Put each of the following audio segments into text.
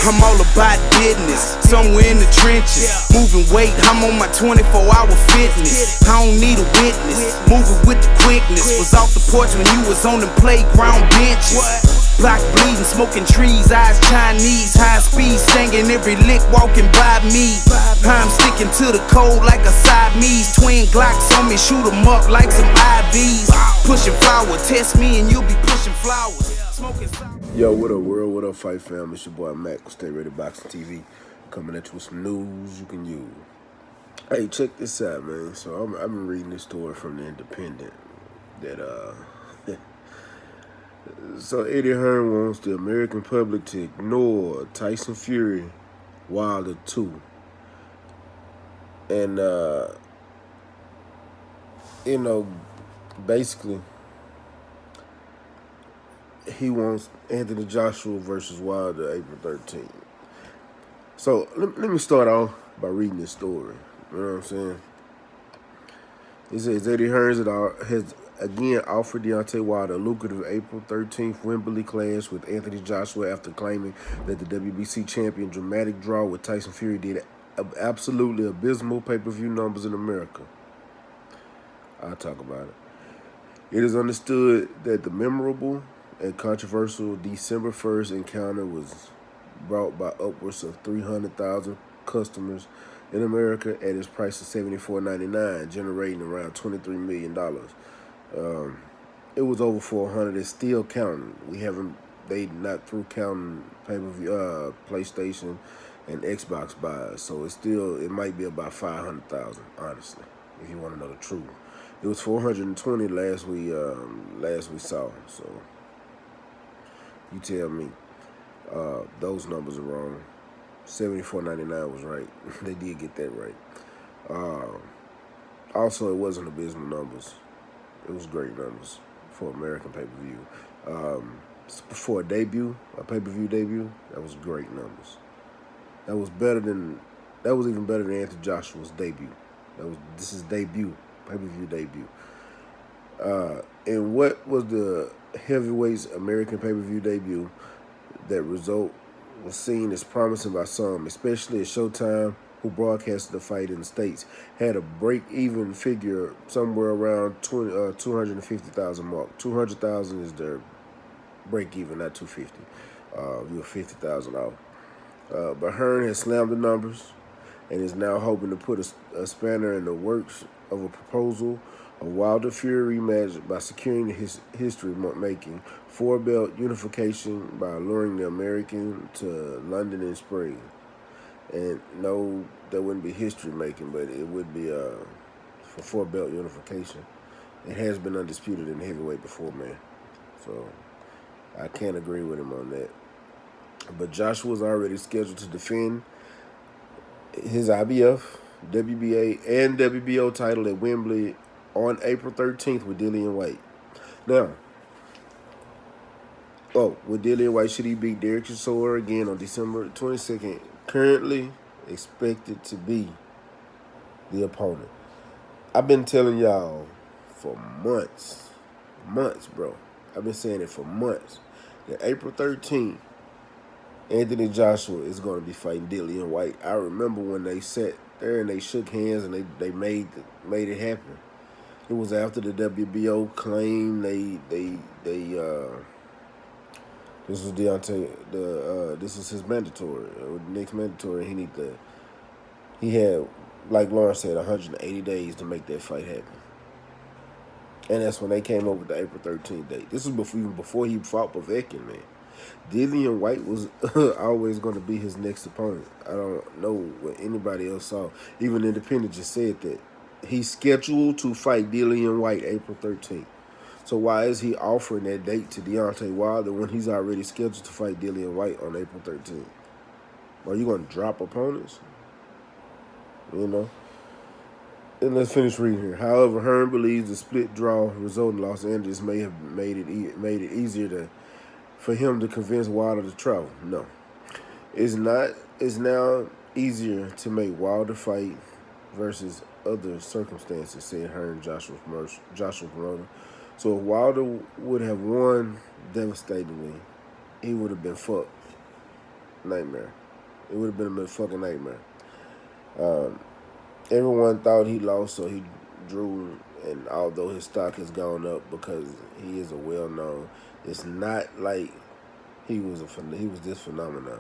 I'm all about business, somewhere in the trenches. Moving weight, I'm on my 24-hour fitness. I don't need a witness, moving with the quickness. Was off the porch when you was on them playground benches. Block bleeding, smoking trees, eyes Chinese. High speed, singing every lick walking by me. I'm sticking to the code like a Siamese. Twin Glocks on me, shoot 'em up like some IVs. Pushing flower, test me and you'll be pushing flowers. Smoking. Yo, what up world, what up fight fam, it's your boy Mac with StayReadyBoxingTV, coming at you with some news you can use. Hey, check this out, man. So I've been reading this story from the Independent that so Eddie Hearn wants the American public to ignore Tyson Fury Wilder 2. And you know, basically he wants Anthony Joshua versus Wilder April 13th. So let me start off by reading this story. You know what I'm saying? He says Eddie Hearn has again offered Deontay Wilder a lucrative April 13th Wembley clash with Anthony Joshua after claiming that the WBC champion dramatic draw with Tyson Fury did absolutely abysmal pay-per-view numbers in America. I'll talk about it. It is understood that the memorable and controversial December 1st encounter was brought by upwards of 300,000 customers in America at its price of $74.99, generating around $23 million. It was over 400 and still counting. They not through counting pay-per-view, PlayStation and Xbox buys, so it might be about 500,000, honestly, if you want to know the truth. It was 420 last we saw, so you tell me. Those numbers are wrong. $74.99 was right. They did get that right. Also, it wasn't abysmal numbers. It was great numbers for American pay-per-view. For a pay-per-view debut, that was great numbers. That was even better than Anthony Joshua's debut. This is debut, pay-per-view debut. And what was the heavyweights American pay-per-view debut? That result was seen as promising by some, especially as Showtime, who broadcasted the fight in the States, had a break-even figure somewhere around 250,000 mark. 200,000 is their break-even, not 250. You're 50,000 off. But Hearn has slammed the numbers and is now hoping to put a spanner in the works of a proposal of Wilder Fury rematch by securing his history-making four-belt unification by alluring the American to London in spring. And no, that wouldn't be history-making, but it would be for four-belt unification. It has been undisputed in heavyweight before, man. So I can't agree with him on that. But Joshua's already scheduled to defend his IBF, WBA, and WBO title at Wembley on April 13th with Dillian White. Now, with Dillian White, should he beat Derek Chisora again on December 22nd, currently expected to be the opponent. I've been telling y'all for months, bro. I've been saying it for months, that April 13th, Anthony Joshua is going to be fighting Dillian White. I remember when they sat there and they shook hands and they made it happen. It was after the WBO claim this was Deontay. This was his mandatory, next mandatory. He had, like Lawrence said, 180 days to make that fight happen. And that's when they came up with the April 13th date. This was even before he fought Povetkin, man. Dillian White was always going to be his next opponent. I don't know what anybody else saw. Even Independent just said that he's scheduled to fight Dillian White April 13th. So why is he offering that date to Deontay Wilder when he's already scheduled to fight Dillian White on April 13th? Are you going to drop opponents? You know? And let's finish reading here. However, Hearn believes the split draw result in Los Angeles may have made it easier for him to convince Wilder to travel. No. It's now easier to make Wilder fight versus other circumstances, said Hearn, Joshua promoter. So if Wilder would have won devastatingly, he would have been fucked. nightmare. It would have been a fucking nightmare. Everyone thought he lost, so he drew. And although his stock has gone up because he is a well-known, it's not like he was this phenomenon.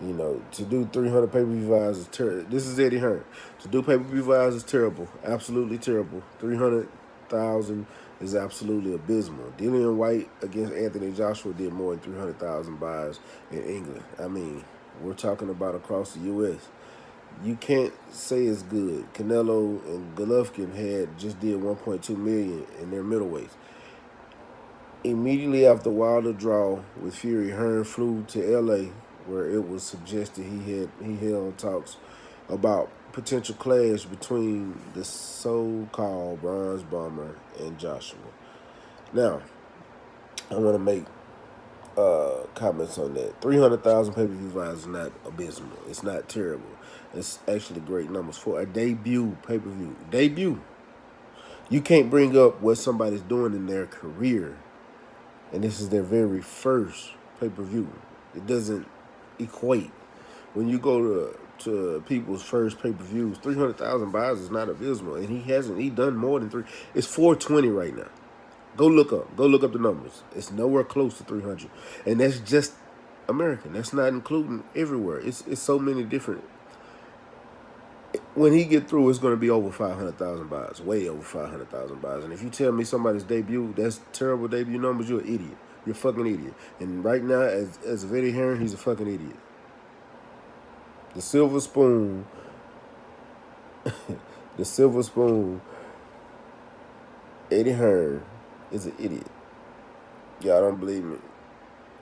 You know, to do 300 pay-per-view buys is terrible. This is Eddie Hearn. To do pay-per-view buys is terrible, absolutely terrible. 300,000 is absolutely abysmal. Dillian White against Anthony Joshua did more than 300,000 buys in England. I mean, we're talking about across the U.S. You can't say it's good. Canelo and Golovkin just did 1.2 million in their middleweights. Immediately after Wilder draw with Fury, Hearn flew to L.A., where it was suggested he held talks about potential clash between the so-called Bronze Bomber and Joshua. Now, I want to make comments on that. 300,000 pay-per-view buys is not abysmal. It's not terrible. It's actually great numbers for a debut pay-per-view. Debut. You can't bring up what somebody's doing in their career, and this is their very first pay-per-view. It doesn't equate. When you go to people's first pay-per-views, 300,000 buys is not abysmal, and he done more than 3. It's 420 right now. Go look up the numbers. It's nowhere close to 300, and that's just American. That's not including everywhere. It's so many different. When he get through, it's going to be over 500,000 buys, way over 500,000 buys. And if you tell me somebody's debut, that's terrible debut numbers, you're an idiot. You're a fucking idiot. And right now, as of Eddie Hearn, he's a fucking idiot. The silver spoon, Eddie Hearn is an idiot. Y'all don't believe me.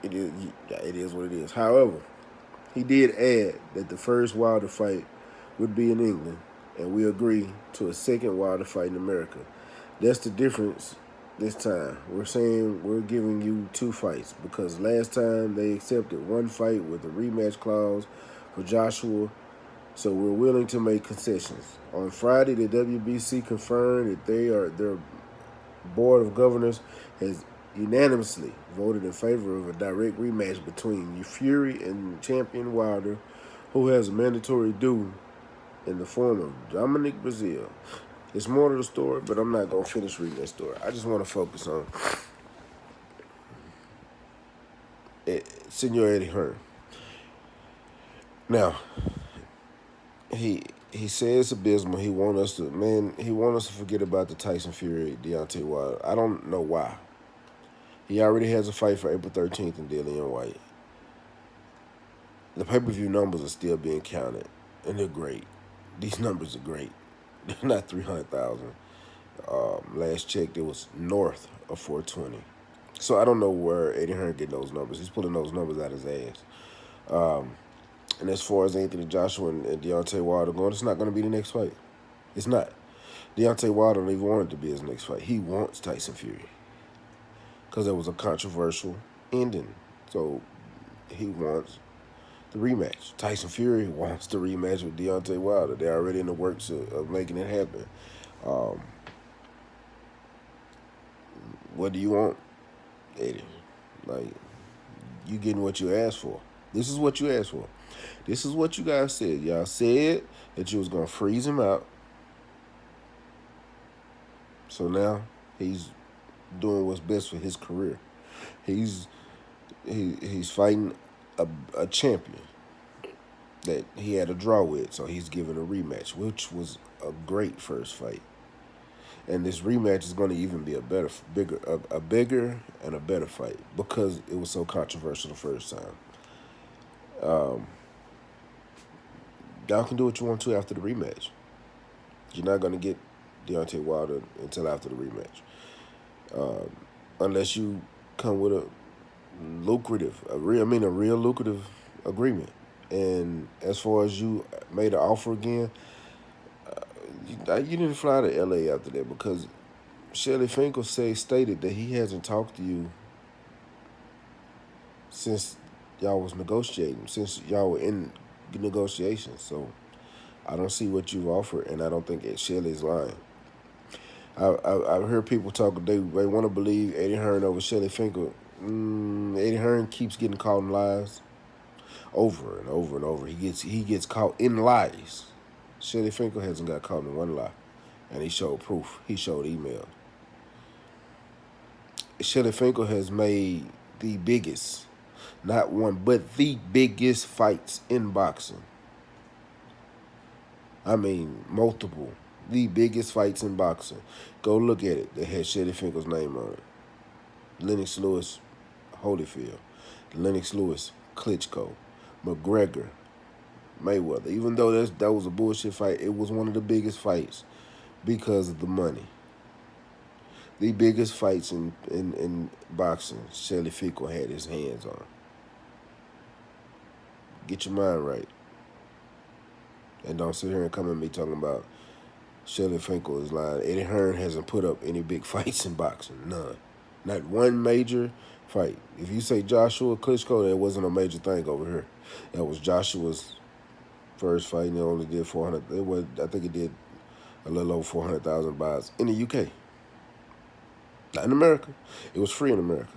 It is what it is. However, he did add that the first Wilder fight would be in England, and we agree to a second Wilder fight in America. That's the difference this time. We're saying we're giving you 2 fights because last time they accepted 1 fight with a rematch clause for Joshua, so we're willing to make concessions. On Friday, the WBC confirmed that their board of governors has unanimously voted in favor of a direct rematch between Fury and champion Wilder, who has a mandatory due in the form of Dominic Brazil. There's more to the story, but I'm not going to finish reading that story. I just want to focus on Senor Eddie Hearn. Now, he says abysmal. He want us to forget about the Tyson Fury, Deontay Wilder. I don't know why. He already has a fight for April 13th in Dillian White. The pay-per-view numbers are still being counted, and they're great. These numbers are great. They're not 300,000. Last checked, it was north of 420. So I don't know where Eddie Hearn getting those numbers. He's pulling those numbers out of his ass. And as far as Anthony Joshua and Deontay Wilder going, it's not going to be the next fight. It's not. Deontay Wilder don't even want it to be his next fight. He wants Tyson Fury because it was a controversial ending. So he wants the rematch. Tyson Fury wants the rematch with Deontay Wilder. They're already in the works of making it happen. What do you want, Eddie? Like, you getting what you asked for. This is what you asked for. This is what you guys said. Y'all said that you was going to freeze him out. So now he's doing what's best for his career. He's fighting a champion that he had a draw with, so he's given a rematch, which was a great first fight. And this rematch is going to even be a bigger and a better fight because it was so controversial the first time. Y'all can do what you want to after the rematch. You're not going to get Deontay Wilder until after the rematch, unless you come with a real lucrative agreement. And as far as you made an offer again, you didn't fly to L.A. after that because Shelly Finkel stated that he hasn't talked to you since y'all was negotiating, since y'all were in negotiations. So I don't see what you've offered, and I don't think that Shelly's lying. I've heard people talk, they want to believe Eddie Hearn over Shelly Finkel. Eddie Hearn keeps getting caught in lies. over and over and over. He gets caught in lies. Shelly Finkel hasn't got caught in one lie, and he showed proof. He showed email. Shelly Finkel has made the biggest, not one, but the biggest fights in boxing. I mean, multiple. The biggest fights in boxing. Go look at it. They had Shelly Finkel's name on it. Lennox Lewis, Holyfield. Lennox Lewis, Klitschko. McGregor, Mayweather. Even though that was a bullshit fight, it was one of the biggest fights because of the money. The biggest fights in boxing, Shelly Finkel had his hands on. Get your mind right. And don't sit here and come at me talking about Shelly Finkel is lying. Eddie Hearn hasn't put up any big fights in boxing. None. Not one major fight. If you say Joshua Klitschko, that wasn't a major thing over here. That was Joshua's first fight, and he only did 400. I think it did a little over 400,000 buys in the UK. Not in America. It was free in America.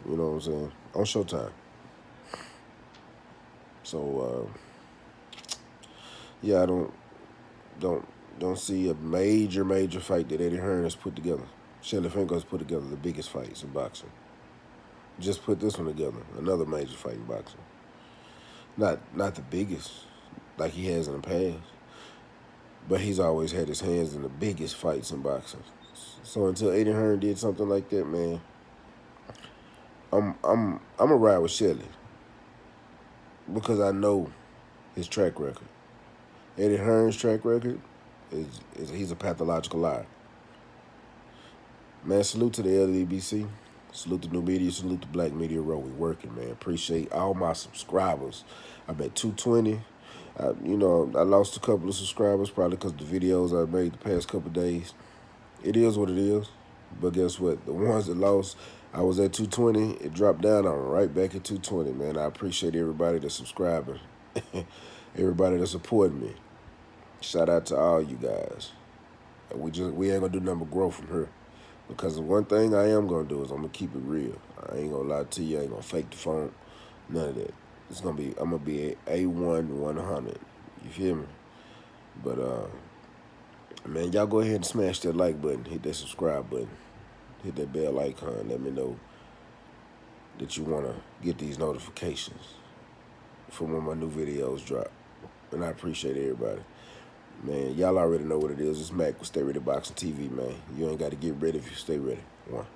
You know what I'm saying? On Showtime. So yeah, I don't see a major fight that Eddie Hearn has put together. Shelly Finkel has put together the biggest fights in boxing. Just put this one together, another major fight in boxing. Not the biggest like he has in the past, but he's always had his hands in the biggest fights in boxing. So until Eddie Hearn did something like that, man, I'm a ride with Shelly because I know his track record. Eddie Hearn's track record is he's a pathological liar. Man, salute to the LDBC. Salute the new media. Salute the Black Media Row. We working, man. Appreciate all my subscribers. I'm at 220. You know, I lost a couple of subscribers probably because of the videos I made the past couple of days. It is what it is. But guess what? The ones that lost, I was at 220. It dropped down. I'm right back at 220, man. I appreciate everybody that's subscribing. Everybody that's supporting me. Shout out to all you guys. We ain't gonna do nothing but grow from here. Because the one thing I am gonna do is I'm gonna keep it real. I ain't gonna lie to you. I ain't gonna fake the phone. None of that. I'm gonna be A1 100. You feel me? But man, y'all go ahead and smash that like button, hit that subscribe button, hit that bell icon. Let me know that you wanna get these notifications for when my new videos drop. And I appreciate everybody. Man, y'all already know what it is. It's Mac with StayReadyBoxingTV, man. You ain't got to get ready if you stay ready. One.